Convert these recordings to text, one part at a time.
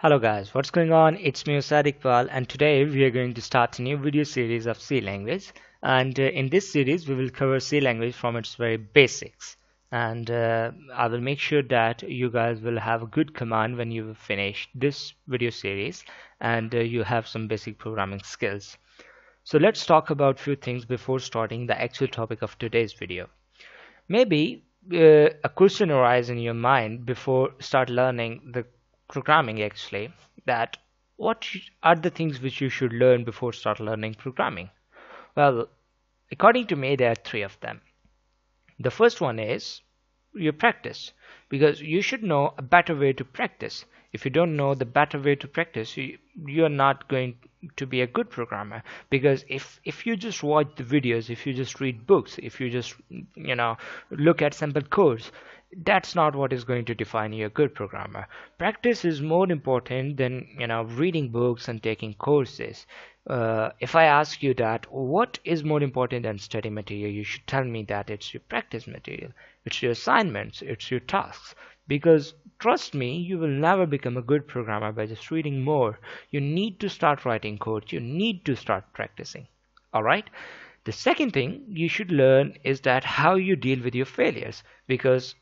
Hello guys, what's going on? It's me Sadiq Pal, and today we are going to start a new video series of C language. And in this series we will cover C language from its very basics. And I will make sure that you guys will have a good command when you finish this video series and you have some basic programming skills. So let's talk about few things before starting the actual topic of today's video. Maybe a question arises in your mind before start learning the programming actually, that are the things which you should learn before start learning programming? Well, according to me, there are three of them. The first one is your practice, because you should know a better way to practice. If you don't know the better way to practice, you're not going to be a good programmer. Because if you just watch the videos, if you just read books, if you just look at simple codes, that's not what is going to define you a good programmer. Practice is more important than reading books and taking courses. If I ask you that what is more important than study material, you should tell me that it's your practice material, it's your assignments, it's your tasks. Because trust me, you will never become a good programmer by just reading more. You need to start writing code, you need to start practicing. Alright? The second thing you should learn is that how you deal with your failures. Because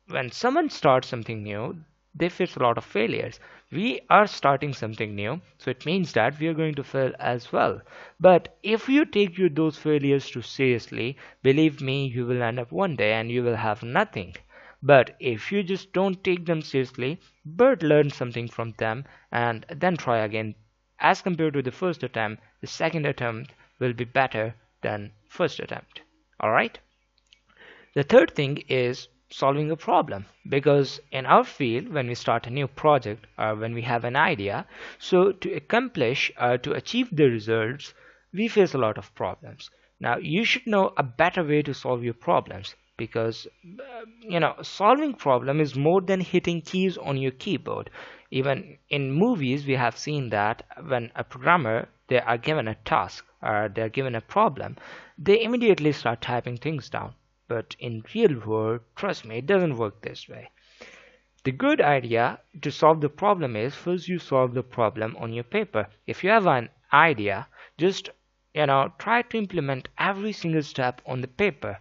when someone starts something new, they face a lot of failures. We are starting something new, so it means that we are going to fail as well. But if you take those failures too seriously, believe me, you will end up one day and you will have nothing. But if you just don't take them seriously, but learn something from them and then try again, as compared to the first attempt, the second attempt will be better than first attempt. Alright? The third thing is solving a problem, because in our field, when we start a new project or when we have an idea, so to accomplish or to achieve the results, we face a lot of problems. Now you should know a better way to solve your problems, because solving problem is more than hitting keys on your keyboard. Even in movies we have seen that when a programmer, they are given a task or they are given a problem, they immediately start typing things down. But in real world, trust me, it doesn't work this way. The good idea to solve the problem is first you solve the problem on your paper. If you have an idea, just try to implement every single step on the paper.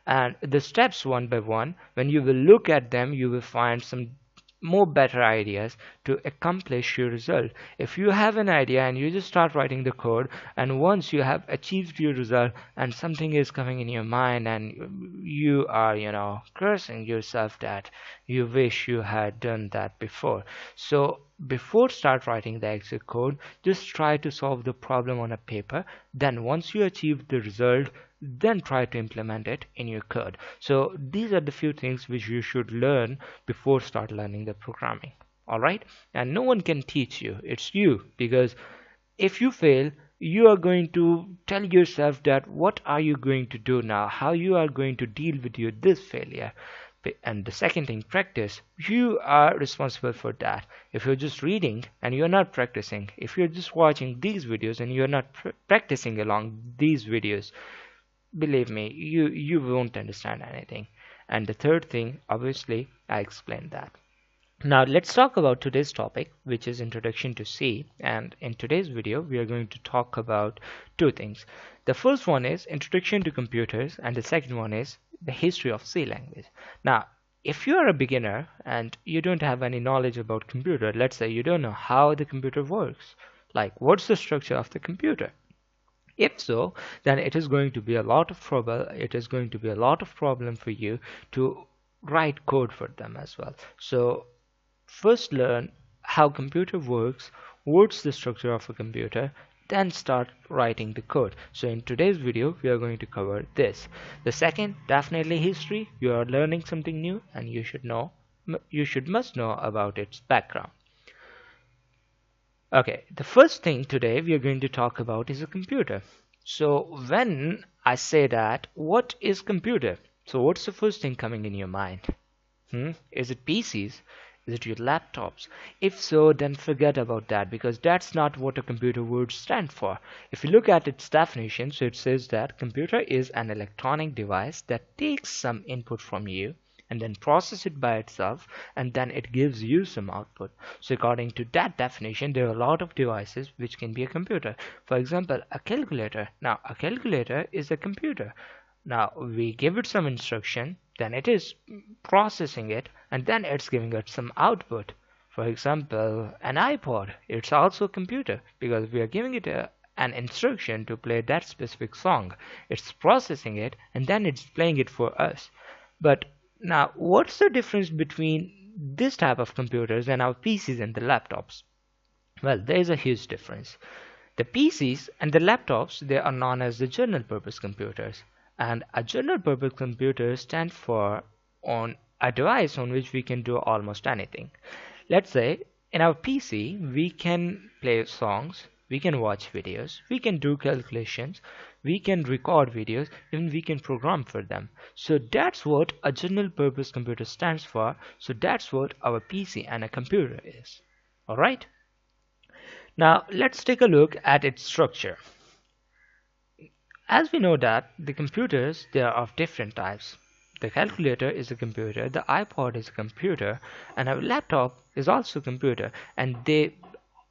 And the steps one by one, when you will look at them, you will find some more better ideas to accomplish your result. If you have an idea and you just start writing the code, and once you have achieved your result and something is coming in your mind and you are cursing yourself that you wish you had done that before. So before start writing the actual code, just try to solve the problem on a paper. Then once you achieve the result, then try to implement it in your code. So these are the few things which you should learn before start learning the programming. Alright? And no one can teach you, it's you. Because if you fail, you are going to tell yourself that what are you going to do now, how you are going to deal with this failure. And the second thing, practice. You are responsible for that. If you're just reading and you're not practicing, if you're just watching these videos and you're not practicing along these videos, believe me, you won't understand anything. And the third thing, obviously I explained that. Now let's talk about today's topic, which is introduction to C. And in today's video we are going to talk about two things. The first one is introduction to computers, and the second one is the history of C language. Now if you are a beginner and you don't have any knowledge about computer, let's say you don't know how the computer works, like what's the structure of the computer, if so, then it is going to be a lot of trouble, it is going to be a lot of problem for you to write code for them as well. So first learn how computer works, what's the structure of a computer, then start writing the code. So in today's video we are going to cover this. The second, definitely history. You are learning something new and you must know about its background. Okay, the first thing today we are going to talk about is a computer. So when I say that, what is computer? So what's the first thing coming in your mind? Is it PCs? Is it your laptops? If so, then forget about that, because that's not what a computer would stand for. If you look at its definition, so it says that computer is an electronic device that takes some input from you and then process it by itself, and then it gives you some output. So according to that definition, there are a lot of devices which can be a computer. For example, a calculator. Now a calculator is a computer. Now we give it some instruction, then it is processing it, and then it's giving us some output. For example, an iPod, it's also a computer because we are giving it an instruction to play that specific song. It's processing it and then it's playing it for us. But now, what's the difference between this type of computers and our PCs and the laptops? Well, there is a huge difference. The PCs and the laptops, they are known as the general purpose computers. And a general purpose computer stands for on a device on which we can do almost anything. Let's say in our PC we can play songs, we can watch videos, we can do calculations, we can record videos, even we can program for them. So that's what a general purpose computer stands for. So that's what our PC and a computer is. Alright? Now let's take a look at its structure. As we know that the computers, they are of different types. The calculator is a computer, the iPod is a computer, and our laptop is also a computer, and they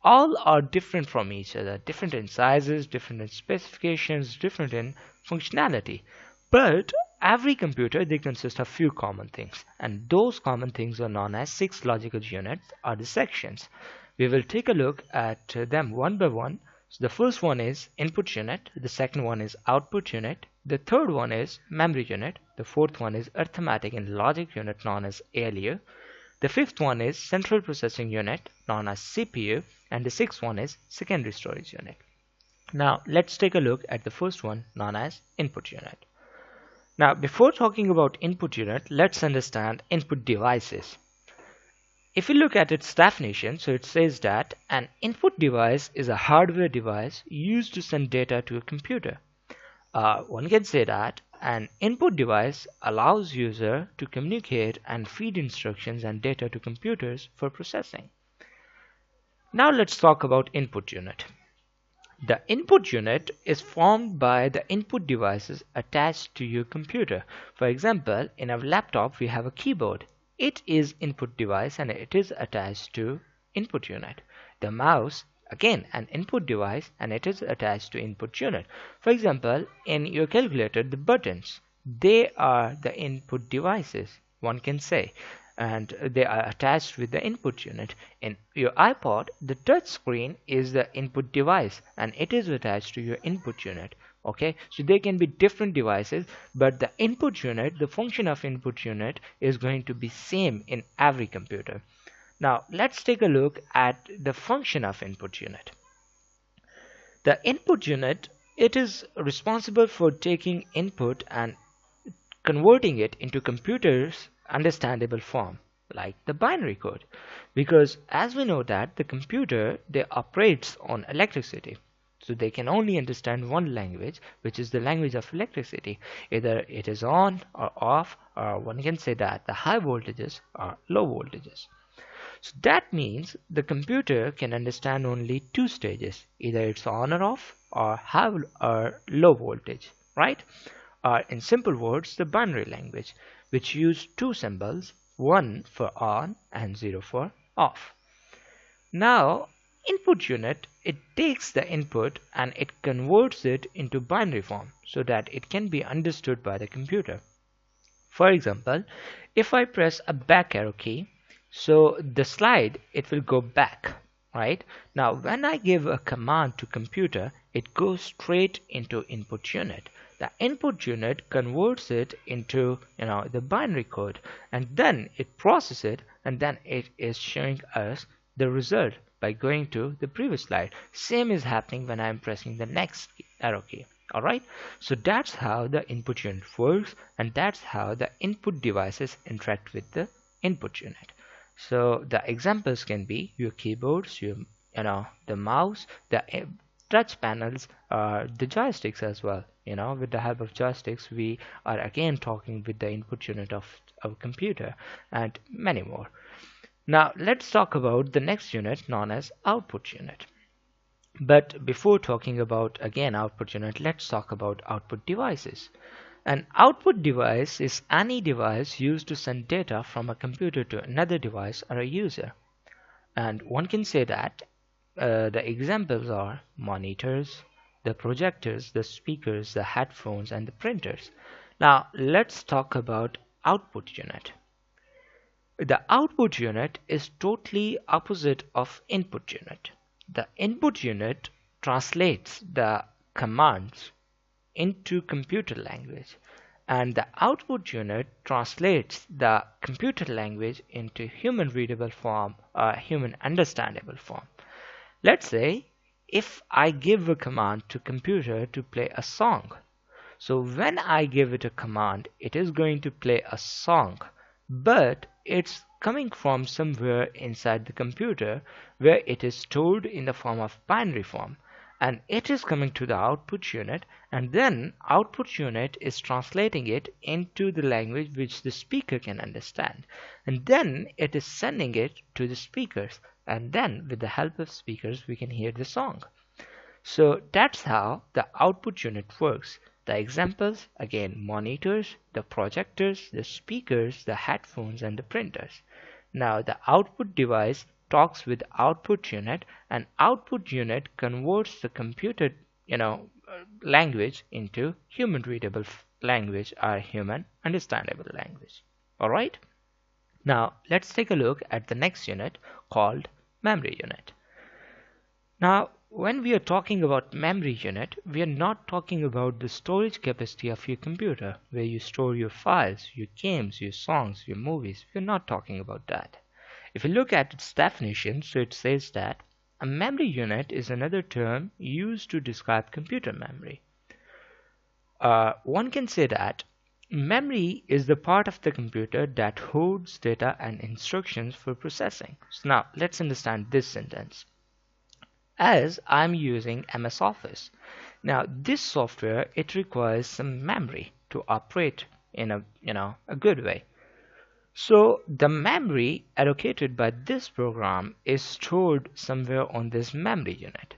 all are different from each other, different in sizes, different in specifications, different in functionality. But every computer, they consist of few common things, and those common things are known as 6 logical units or the sections. We will take a look at them one by one. So the first one is input unit, the second one is output unit, the third one is memory unit, the fourth one is arithmetic and logic unit known as ALU, the fifth one is central processing unit known as CPU, and the sixth one is secondary storage unit. Now let's take a look at the first one known as input unit. Now before talking about input unit, let's understand input devices. If you look at its definition, so it says that an input device is a hardware device used to send data to a computer. One can say that an input device allows user to communicate and feed instructions and data to computers for processing. Now let's talk about input unit. The input unit is formed by the input devices attached to your computer. For example, in our laptop we have a keyboard. It is input device and it is attached to input unit. The mouse, again an input device, and it is attached to input unit. For example, in your calculator, the buttons, they are the input devices, one can say, and they are attached with the input unit. In your iPod, the touch screen is the input device and it is attached to your input unit. Okay, so they can be different devices, but the input unit, the function of input unit is going to be same in every computer. Now let's take a look at the function of input unit. The input unit, it is responsible for taking input and converting it into computer's understandable form, like the binary code, because as we know that the computer, they operates on electricity. So they can only understand one language, which is the language of electricity. Either it is on or off, or one can say that the high voltages or low voltages. So that means the computer can understand only two stages, either it's on or off, or high or low voltage, right? Or in simple words, the binary language, which use two symbols, one for on and zero for off. Now input unit, it takes the input and it converts it into binary form so that it can be understood by the computer. For example, if I press a back arrow key, so the slide, it will go back, right? Now when I give a command to computer, it goes straight into input unit. The input unit converts it into the binary code, and then it processes it, and then it is showing us the result by going to the previous slide. Same is happening when I am pressing the next arrow key. Alright, so that's how the input unit works, and that's how the input devices interact with the input unit. So the examples can be your keyboards, the mouse, the touch panels, the joysticks as well. With the help of joysticks, we are again talking with the input unit of our computer, and many more. Now let's talk about the next unit known as output unit. But before talking about again output unit, let's talk about output devices. An output device is any device used to send data from a computer to another device or a user. And one can say that the examples are monitors, the projectors, the speakers, the headphones, and the printers. Now let's talk about output unit. The output unit is totally opposite of input unit. The input unit translates the commands into computer language, and the output unit translates the computer language into human readable form or human understandable form. Let's say if I give a command to computer to play a song. So when I give it a command, it is going to play a song, but it's coming from somewhere inside the computer where it is stored in the form of binary form, and it is coming to the output unit, and then output unit is translating it into the language which the speaker can understand, and then it is sending it to the speakers, and then with the help of speakers we can hear the song. So that's how the output unit works. The examples, again, monitors, the projectors, the speakers, the headphones, and the printers. Now the output device talks with output unit, and output unit converts the computer language into human readable language or human understandable language. Alright? Now let's take a look at the next unit called memory unit. Now when we are talking about memory unit, we are not talking about the storage capacity of your computer where you store your files, your games, your songs, your movies. We are not talking about that. If you look at its definition, so it says that a memory unit is another term used to describe computer memory. One can say that memory is the part of the computer that holds data and instructions for processing. So now let's understand this sentence. As I'm using MS Office. Now this software, it requires some memory to operate in a good way. So the memory allocated by this program is stored somewhere on this memory unit.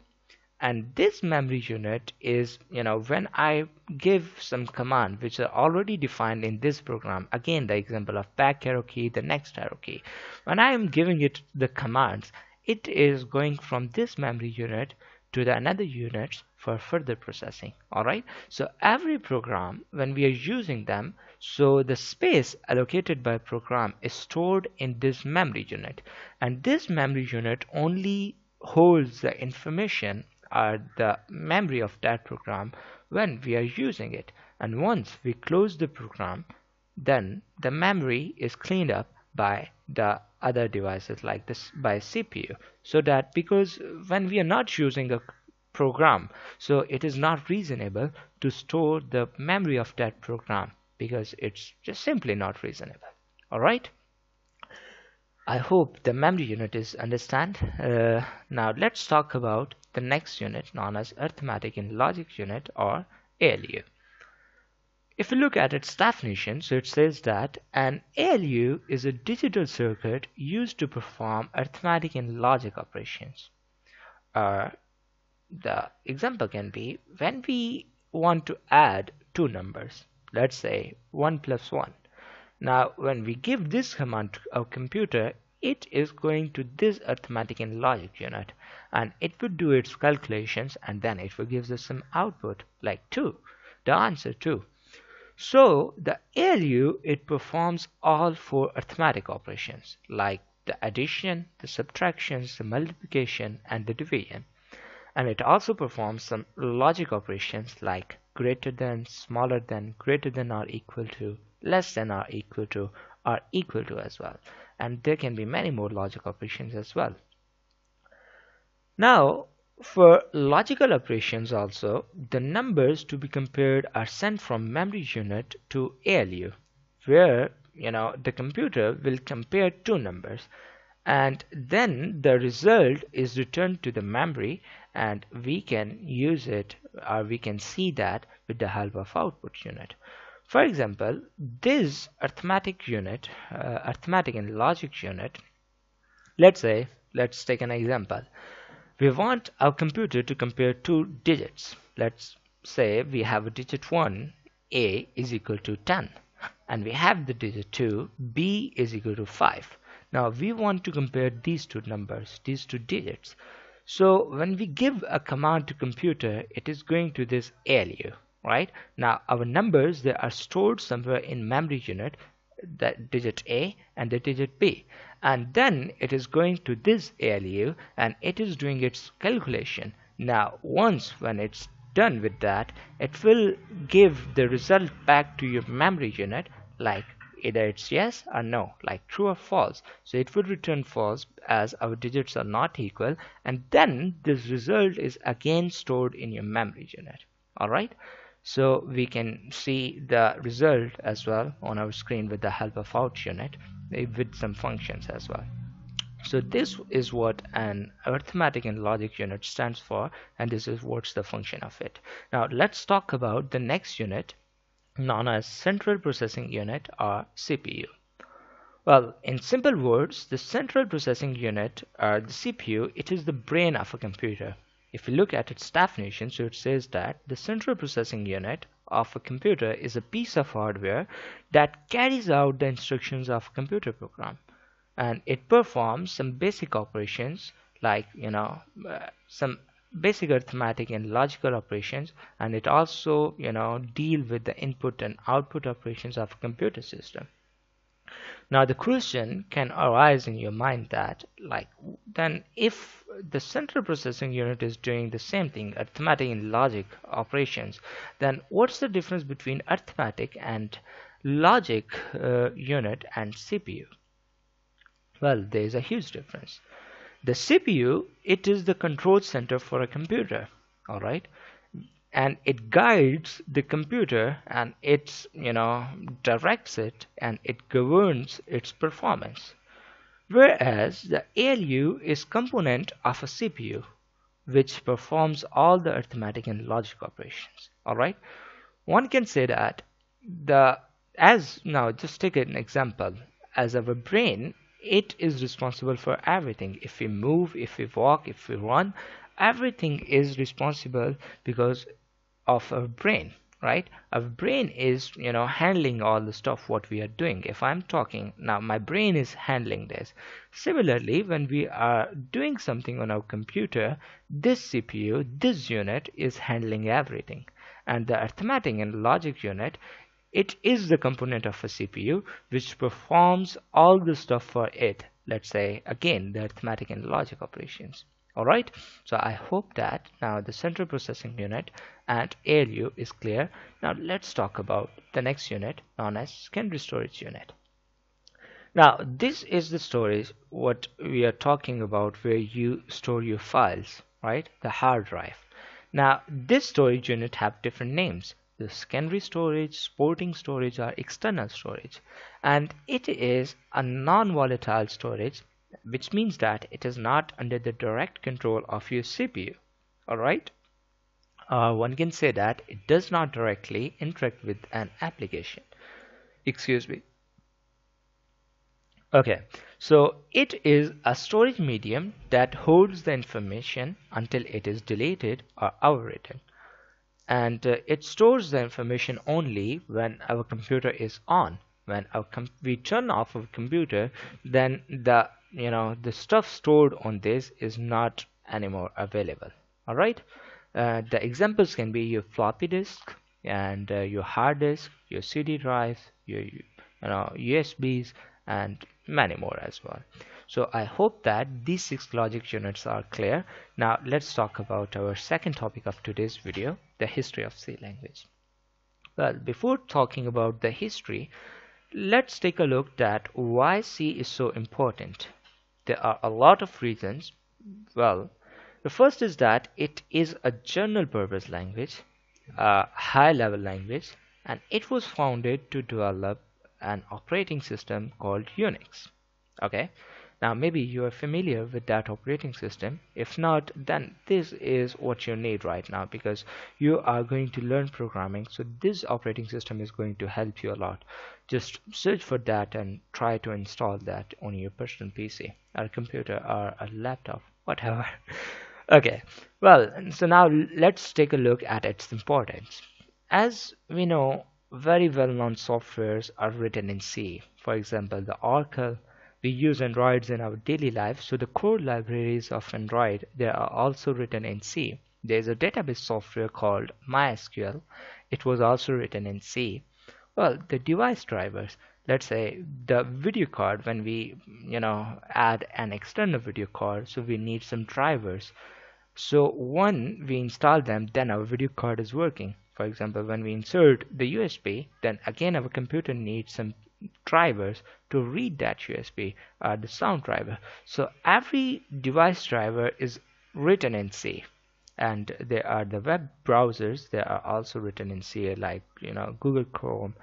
And this memory unit is, when I give some command which are already defined in this program, again the example of back arrow key, the next arrow key, when I am giving it the commands, it is going from this memory unit to the another units for further processing. Alright, so every program, when we are using them, so the space allocated by program is stored in this memory unit, and this memory unit only holds the information or the memory of that program when we are using it, and once we close the program, then the memory is cleaned up by the other devices like this by CPU, so that because when we are not using a program, so it is not reasonable to store the memory of that program because it's just simply not reasonable. Alright, I hope the memory unit is understand. Now let's talk about the next unit known as arithmetic and logic unit or ALU. If you look at its definition, so it says that an ALU is a digital circuit used to perform arithmetic and logic operations. The example can be when we want to add two numbers, let's say 1 plus 1. Now when we give this command to our computer, it is going to this arithmetic and logic unit, and it would do its calculations, and then it will give us some output like 2, the answer 2. So the ALU, it performs all four arithmetic operations like the addition, the subtractions, the multiplication, and the division. And it also performs some logic operations like greater than, smaller than, greater than or equal to, less than or equal to as well. And there can be many more logic operations as well. Now for logical operations also, the numbers to be compared are sent from memory unit to ALU, where the computer will compare two numbers, and then the result is returned to the memory, and we can use it or we can see that with the help of output unit. For example, this arithmetic unit, arithmetic and logic unit, let's take an example. We want our computer to compare two digits. Let's say we have a digit 1 A is equal to 10, and we have the digit 2, B is equal to 5. Now we want to compare these two numbers, these two digits. So when we give a command to computer, it is going to this ALU, right? Now our numbers, they are stored somewhere in memory unit, that digit A and the digit B, and then it is going to this ALU and it is doing its calculation. Now once when it's done with that, it will give the result back to your memory unit, like either it's yes or no, like true or false. So it would return false as our digits are not equal, and then this result is again stored in your memory unit. Alright, so we can see the result as well on our screen with the help of out unit, with some functions as well. So this is what an arithmetic and logic unit stands for, and this is what's the function of it. Now let's talk about the next unit, known as Central Processing Unit, or CPU. Well, in simple words, the Central Processing Unit, or the CPU, it is the brain of a computer. If you look at its definition, so it says that the Central Processing Unit of a computer is a piece of hardware that carries out the instructions of a computer program, and it performs some basic operations like some basic arithmetic and logical operations, and it also deal with the input and output operations of a computer system. Now the question can arise in your mind that, like, then if the central processing unit is doing the same thing, arithmetic and logic operations, then what's the difference between arithmetic and logic unit and CPU? Well, there is a huge difference. The CPU, it is the control center for a computer, all right, and it guides the computer, and it directs it, and it governs its performance. Whereas the ALU is component of a CPU, which performs all the arithmetic and logic operations. All right, one can say that the as now just take an example, as our brain, it is responsible for everything. If we move, if we walk, if we run, everything is responsible because of our brain, right? Our brain is handling all the stuff what we are doing. If I'm talking now, my brain is handling this. Similarly, when we are doing something on our computer, this CPU, this unit is handling everything. And the arithmetic and logic unit, it is the component of a CPU which performs all the stuff for it. Let's say again the arithmetic and logic operations. Alright, so I hope that now the central processing unit and ALU is clear. Now let's talk about the next unit, known as secondary storage unit. Now this is the storage what we are talking about, where you store your files, right? The hard drive. Now this storage unit have different names: the secondary storage, supporting storage, or external storage, and it is a non-volatile storage, which means that it is not under the direct control of your CPU. Alright, one can say that it does not directly interact with an application. Excuse me. Okay, so it is a storage medium that holds the information until it is deleted or overwritten, and it stores the information only when our computer is on. When we turn off our computer, then the stuff stored on this is not anymore available. All right, the examples can be your floppy disk and your hard disk, your CD drive, your USBs, and many more as well. So I hope that these 6 logic units are clear. Now let's talk about our second topic of today's video, the history of C language. Well, before talking about the history, let's take a look at why C is so important. There are a lot of reasons. Well, the first is that it is a general purpose language, a high level language, and it was founded to develop an operating system called Unix. Okay, now maybe you are familiar with that operating system. If not, then this is what you need right now, because you are going to learn programming, so this operating system is going to help you a lot. Just search for that and try to install that on your personal PC or computer or a laptop, whatever. Okay, well, so now let's take a look at its importance. As we know, very well-known softwares are written in C. For example, the Oracle. We use Androids in our daily life, so the core libraries of Android, they are also written in C. There is a database software called MySQL. It was also written in C. Well, the device drivers, let's say the video card, when we add an external video card, so we need some drivers. So when we install them, then our video card is working. For example, when we insert the USB, then again our computer needs some drivers to read that USB, the sound driver. So every device driver is written in C. And there are the web browsers, they are also written in C, like Google Chrome,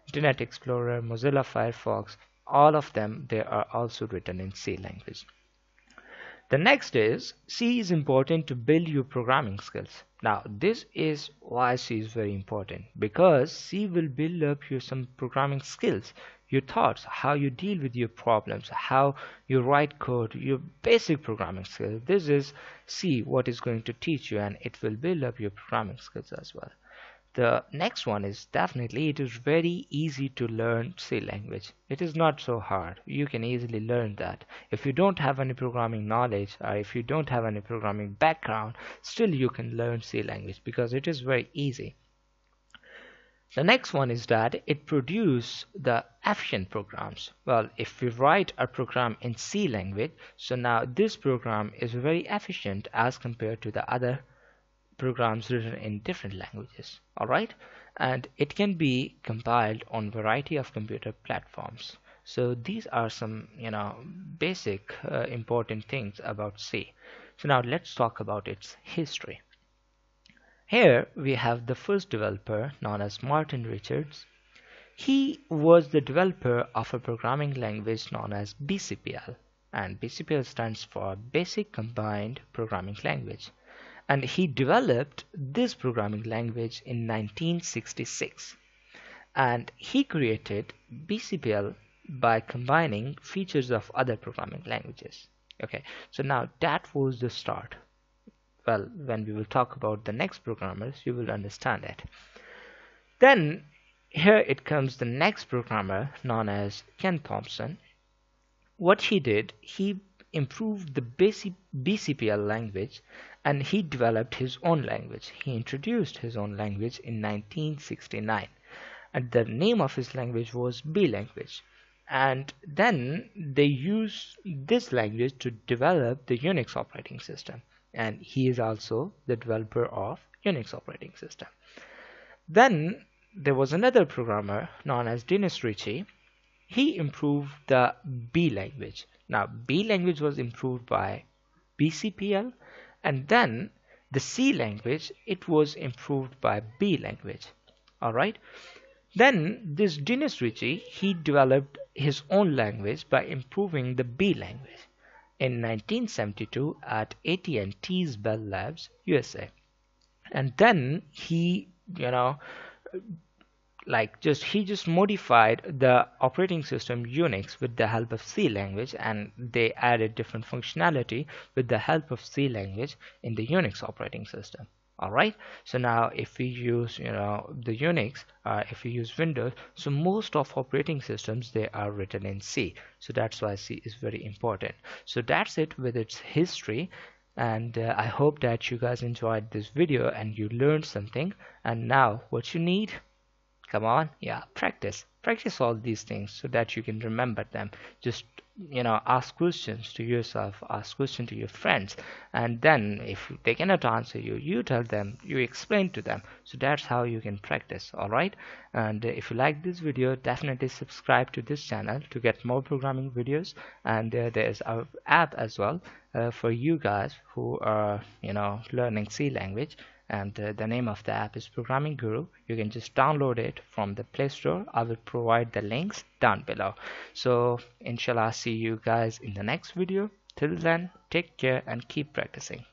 Internet Explorer, Mozilla Firefox. All of them, they are also written in C language. The next is C is important to build your programming skills. Now this is why C is very important, because C will build up your some programming skills, your thoughts, how you deal with your problems, how you write code, your basic programming skills. This is C what is going to teach you, and it will build up your programming skills as well. The next one is definitely it is very easy to learn C language. It is not so hard. You can easily learn that. If you don't have any programming knowledge, or if you don't have any programming background, still you can learn C language because it is very easy. The next one is that it produces the efficient programs. Well, if we write a program in C language, so now this program is very efficient as compared to the other programs written in different languages. Alright, and it can be compiled on variety of computer platforms. So these are some basic important things about C. So now let's talk about its history. Here we have the first developer, known as Martin Richards. He was the developer of a programming language known as BCPL, and BCPL stands for Basic Combined Programming Language. And he developed this programming language in 1966. And he created BCPL by combining features of other programming languages. Okay, so now that was the start. Well, when we will talk about the next programmers, you will understand it. Then here it comes the next programmer, known as Ken Thompson. What he did, he improved the basic BCPL language, and he developed his own language. He introduced his own language in 1969, and the name of his language was B language. And then they used this language to develop the Unix operating system, and he is also the developer of Unix operating system. Then there was another programmer known as Dennis Ritchie. He improved the B language. Now B language was improved by BCPL, and then the C language, it was improved by B language. Alright, then this Dennis Ritchie, he developed his own language by improving the B language in 1972 at AT&T's Bell Labs, USA. And then he he just modified the operating system Unix with the help of C language, and they added different functionality with the help of C language in the Unix operating system. Alright, so now if we use the Unix, if we use Windows, so most of operating systems, they are written in C. So that's why C is very important. So that's it with its history. And I hope that you guys enjoyed this video and you learned something. And now what you need, come on, yeah, practice all these things so that you can remember them. Just ask questions to yourself, ask questions to your friends, and then if they cannot answer you, you tell them, you explain to them. So that's how you can practice. Alright, and if you like this video, definitely subscribe to this channel to get more programming videos. And there is our app as well for you guys who are learning C language, and the name of the app is Programming Guru. You can just download it from the Play Store. I will provide the links down below. So inshallah, see you guys in the next video. Till then, take care and keep practicing.